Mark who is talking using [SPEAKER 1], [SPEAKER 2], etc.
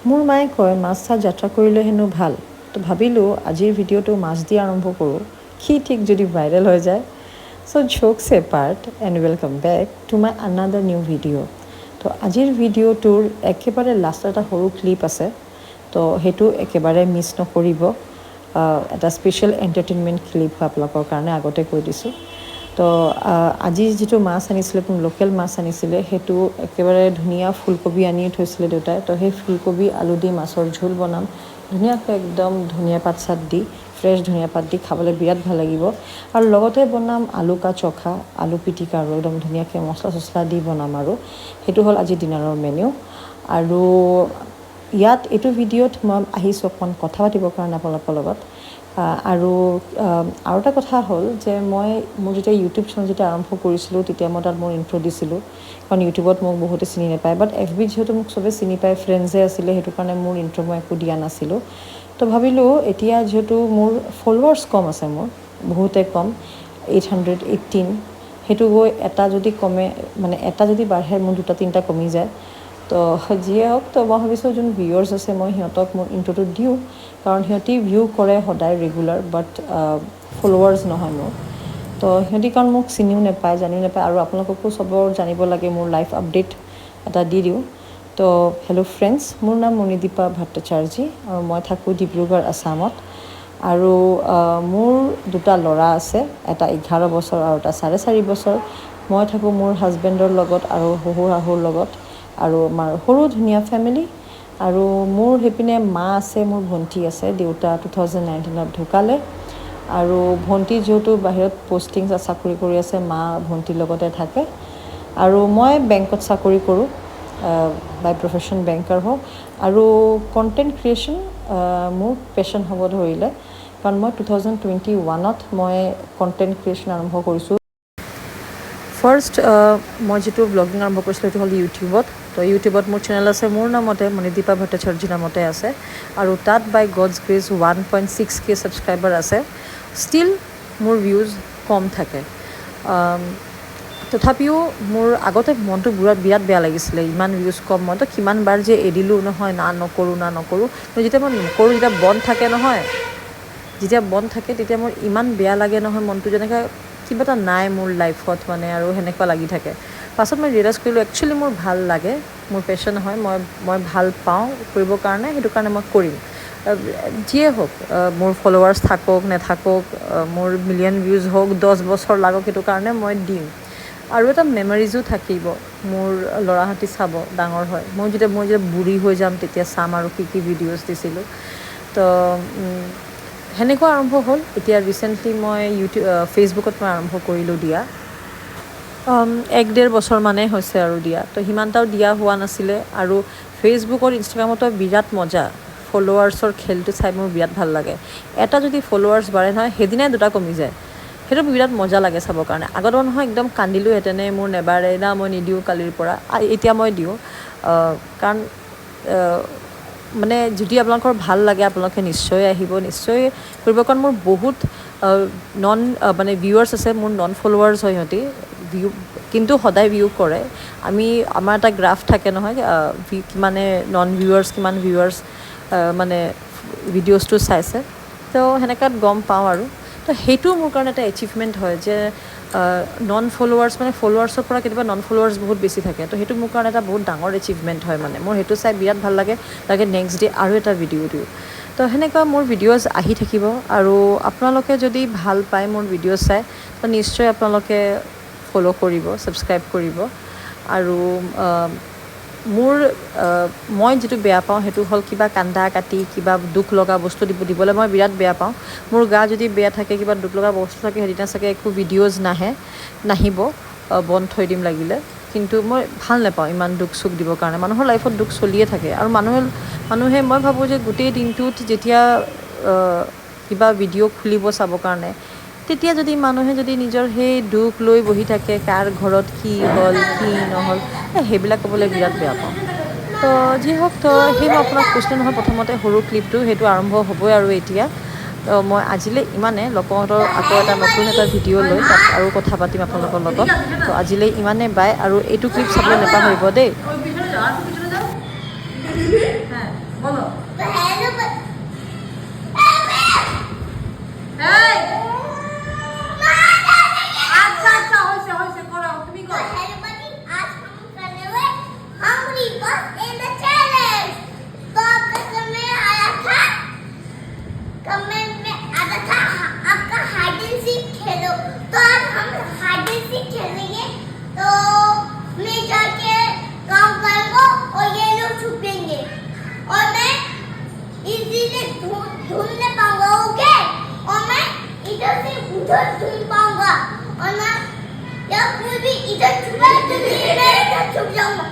[SPEAKER 1] মোৰ মায়ে কয় মাছ চাহ যাত্ৰা কৰিলে হেনো ভাল, তো ভাবিলোঁ আজিৰ ভিডিঅ'টো মাছ দি আৰম্ভ কৰোঁ, কি ঠিক যদি ভাইৰেল হৈ যায়। So' jokes apart and welcome back to my another new video'. তো আজিৰ ভিডিঅ'টোৰ একেবাৰে লাষ্টত এটা সৰু ক্লিপ আছে, তো সেইটো একেবাৰে মিছ নকৰিব। এটা স্পেচিয়েল এণ্টাৰটেইনমেণ্ট ক্লিপ হয় আপোনালোকৰ কাৰণে, আগতে কৈ দিছোঁ। তো আজি যিটো মাছ আনিছিলে, লোকেল মাছ আনিছিলে, সেইটো একেবাৰে ধুনীয়া ফুলকবি আনি থৈছিলে দেউতাই। তো সেই ফুলকবি আলু দি মাছৰ ঝোল বনাম ধুনীয়াকৈ, একদম ধনিয়া পাত চাত দি, ফ্ৰেছ ধনিয়া পাত দি খাবলৈ বিৰাট ভাল লাগিব। আৰু লগতে বনাম আলু কা চখা, আলু পিটিকা, আৰু একদম ধুনীয়াকৈ মছলা চছলা দি বনাম। আৰু সেইটো হ'ল আজি ডিনাৰৰ মেনিউ। আৰু ইয়াত এইটো ভিডিঅ'ত মই আহিছোঁ অকণমান কথা পাতিবৰ কাৰণে আপোনালোকৰ লগত। আৰু এটা কথা হ'ল যে মোৰ যেতিয়া ইউটিউব চেনেল যেতিয়া আৰম্ভ কৰিছিলোঁ, তেতিয়া মই তাত মোৰ ইণ্ট্ৰ' দিছিলোঁ, কাৰণ ইউটিউবত মোক বহুতে চিনি নাপায়। বাট FBত যিহেতু মোক চবেই চিনি পায়, ফ্ৰেণ্ডছে আছিলে, সেইটো কাৰণে মোৰ ইণ্ট্ৰ' মই একো দিয়া নাছিলোঁ। তো ভাবিলোঁ এতিয়া যিহেতু মোৰ ফলোৱাৰ্ছ কম আছে, মোৰ বহুতে কম, 818, সেইটো গৈ এটা যদি কমে, মানে এটা যদি বাঢ়ে মোৰ 2-3টা কমি যায়। তো যিয়ে হওক, তো মই ভাবিছোঁ যোন ভিউৱাৰ্ছ আছে মই সিহঁতক মোৰ ইণ্ট্ৰ'টো দিওঁ, কাৰণ সিহঁতি ভিউ কৰে সদায় ৰেগুলাৰ, বাট ফলোৱাৰ্ছ নহয় মোৰ। তো সিহঁতি কাৰণ মোক চিনিও নাপায়, জানিও নাপায়, আৰু আপোনালোককো চবৰ জানিব লাগে, মোৰ লাইফ আপডেট এটা দি দিওঁ। তো হেল্ল' ফ্ৰেণ্ডছ, মোৰ নাম মণিদীপা ভট্টাচাৰ্যী, আৰু মই থাকোঁ ডিব্ৰুগড়, আছামত। আৰু মোৰ 2টা ল'ৰা আছে, এটা 11 বছৰ আৰু এটা 4.5 বছৰ। মই থাকোঁ মোৰ হাজবেণ্ডৰ লগত আৰু শহুৰ শাহুৰ লগত, আৰু আমাৰ সৰু ধুনীয়া ফেমিলি। আৰু মোৰ সেইপিনে মা আছে, মোৰ ভণ্টি আছে। দেউতা 2019ত ঢুকালে, আৰু ভণ্টি যিহেতু বাহিৰত পষ্টিং চাকৰি কৰি আছে, মা ভণ্টিৰ লগতে থাকে। আৰু মই বেংকত চাকৰি কৰোঁ, বাই প্ৰফেশ্যন বেংকাৰ হওঁ। আৰু কণ্টেণ্ট ক্ৰিয়েশ্যন মোৰ পেশ্যন হ'ব ধৰিলে, কাৰণ মই 2021ত মই কণ্টেণ্ট ক্ৰিয়েশ্যন আৰম্ভ কৰিছোঁ। ফাৰ্ষ্ট মই যিটো ব্লগিং আৰম্ভ কৰিছিলোঁ সেইটো হ'ল ইউটিউবত। তো ইউটিউবত মোৰ চেনেল আছে, মোৰ নামতে, মণিদীপা ভট্টাচাৰ্যী নামতে আছে। আৰু তাত বাই গডছ গ্ৰেছ 1.6K ছাবস্ক্ৰাইবাৰ আছে। ষ্টিল মোৰ ভিউজ কম থাকে। তথাপিও মোৰ আগতে মনটো বিৰাট বেয়া লাগিছিলে, ইমান ভিউজ কম। মইতো কিমানবাৰ যে এৰিলোঁ নহয়, নকৰোঁ। যেতিয়া মই নকৰোঁ, যেতিয়া বন্ধ থাকে, তেতিয়া মোৰ ইমান বেয়া লাগে নহয়, মনটো যেনেকৈ কিবা এটা নাই মোৰ লাইফত, মানে আৰু সেনেকুৱা লাগি থাকে। পাছত মই ৰিয়েলাইজ কৰিলোঁ একচুৱেলি মোৰ ভাল লাগে, মোৰ পেশ্যন হয়, মই ভাল পাওঁ কৰিবৰ কাৰণে, সেইটো কাৰণে মই কৰিম। যিয়ে হওক, মোৰ ফলোৱাৰ্ছ থাকক নাথাকক, মোৰ মিলিয়ন ভিউজ হওক, 10 বছৰ লাগক, সেইটো কাৰণে মই দিম। আৰু এটা মেমৰিজো থাকিব, মোৰ ল'ৰাহঁতি চাব, ডাঙৰ হয়। মই যেতিয়া বুঢ়ী হৈ যাম, তেতিয়া চাম আৰু কি ভিডিঅ'জ দিছিলোঁ। তো সেনেকুৱা আৰম্ভ হ'ল। এতিয়া ৰিচেণ্টলি মই ফেচবুকত মই আৰম্ভ কৰিলোঁ দিয়া। 1-1.5 বছৰমানেই হৈছে আৰু দিয়া। তো সিমানটাও দিয়া হোৱা নাছিলে। আৰু ফেচবুকত, ইনষ্টাগ্ৰামতো বিৰাট মজা, ফলোৱাৰ্ছৰ খেলটো চাই মোৰ বিৰাট ভাল লাগে। এটা যদি ফলোৱাৰ্ছ বাঢ়ে নহয়, সেইদিনাই 2টা কমি যায়। সেইটো বিৰাট মজা লাগে চাবৰ কাৰণে। আগত নহয় একদম কান্দিলোঁহেঁতেনে, মোৰ নেবাৰে না, মই নিদিওঁ কালিৰ পৰা। এতিয়া মই দিওঁ, কাৰণ মানে যদি আপোনালোকৰ ভাল লাগে, আপোনালোকে নিশ্চয় আহিব, নিশ্চয় কৰিব। কাৰণ মোৰ বহুত মানে ভিউৱাৰ্ছ আছে, মোৰ নন ফলোৱাৰ্ছ হয় সিহঁতি, কিন্তু সদায় ভিউ কৰে। আমাৰ এটা গ্ৰাফ থাকে নহয়, কিমানে নন ভিউৱাৰ্ছ, কিমান ভিউৱাৰ্ছ মানে ভিডিঅ'জটো চাইছে। তো সেনেকুৱাত গম পাওঁ। আৰু তো সেইটো মোৰ কাৰণে এটা এচিভমেণ্ট হয় যে নন ফলোৱাৰ্ছ, মানে ফলোৱাৰ্ছৰ পৰা কেতিয়াবা নন ফলোৱাৰ্ছ বহুত বেছি থাকে। তো সেইটো মোৰ কাৰণে এটা বহুত ডাঙৰ এচিভমেণ্ট হয়। মানে মোৰ সেইটো চাই বিৰাট ভাল লাগে নেক্সট ডে আৰু এটা ভিডিঅ' দিওঁ। তো সেনেকুৱা মোৰ ভিডিঅ'জ আহি থাকিব। আৰু আপোনালোকে যদি ভাল পায় মোৰ ভিডিঅ' চাই, তো নিশ্চয় আপোনালোকে ফ'ল' কৰিব, ছাবস্ক্ৰাইব কৰিব। আৰু মই যিটো বেয়া পাওঁ সেইটো হ'ল কিবা কান্দা কাটি, কিবা দুখ লগা বস্তু দিবলৈ মই বিৰাট বেয়া পাওঁ। মোৰ গা যদি বেয়া থাকে, কিবা দুখ লগা বস্তু থাকে, সেইদিনা চাগে একো ভিডিঅ'জ নাহিব, বন্ধ থৈ দিম লাগিলে। কিন্তু মই ভাল নাপাওঁ ইমান দুখ চুখ দিবৰ কাৰণে। মানুহৰ লাইফত দুখ চলিয়ে থাকে। আৰু মানুহে মই ভাবোঁ যে গোটেই দিনটোত যেতিয়া কিবা ভিডিঅ' খুলিব চাবৰ কাৰণে, তেতিয়া যদি মানুহে নিজৰ সেই দুখ লৈ বহি থাকে, কাৰ ঘৰত কি হ'ল কি নহ'ল, সেইবিলাক ক'বলৈ বিৰাট বেয়া পাওঁ। তো যি হওক, তো মই আপোনাক কৈছিলোঁ নহয় প্ৰথমতে, সৰু ক্লিপটো সেইটো আৰম্ভ হ'বই আৰু এতিয়া। তো মই আজিলৈ ইমানে, লকহঁতৰ আকৌ নতুন এটা ভিডিঅ' লৈ তাত আৰু কথা পাতিম আপোনালোকৰ লগত। তো আজিলৈ ইমানে, বাই। আৰু এইটো ক্লিপ চাবলৈ নাপাহৰিব দেই। बोलो
[SPEAKER 2] हेलो
[SPEAKER 1] अच्छा अच्छा होइसे करो তুমি करो
[SPEAKER 2] हेलो बनी आज हम करने वाले हंगरी बस इन द चैलेंज तो आपका समय आया था कमेंट में आता था आपका हाइड एंड सीक खेलो तो आज हम हाइड एंड सीक खेलेंगे तो मैं जाके काम करूंगा और ये लोग छुपेंगे और मैं इजीली ढूंढने पाऊंगा ओके और मैं इधर से उधर ढूंढ पाऊंगा और मैं या कोई भी इधर छुपा तो मैं इधर छुप जाऊंगा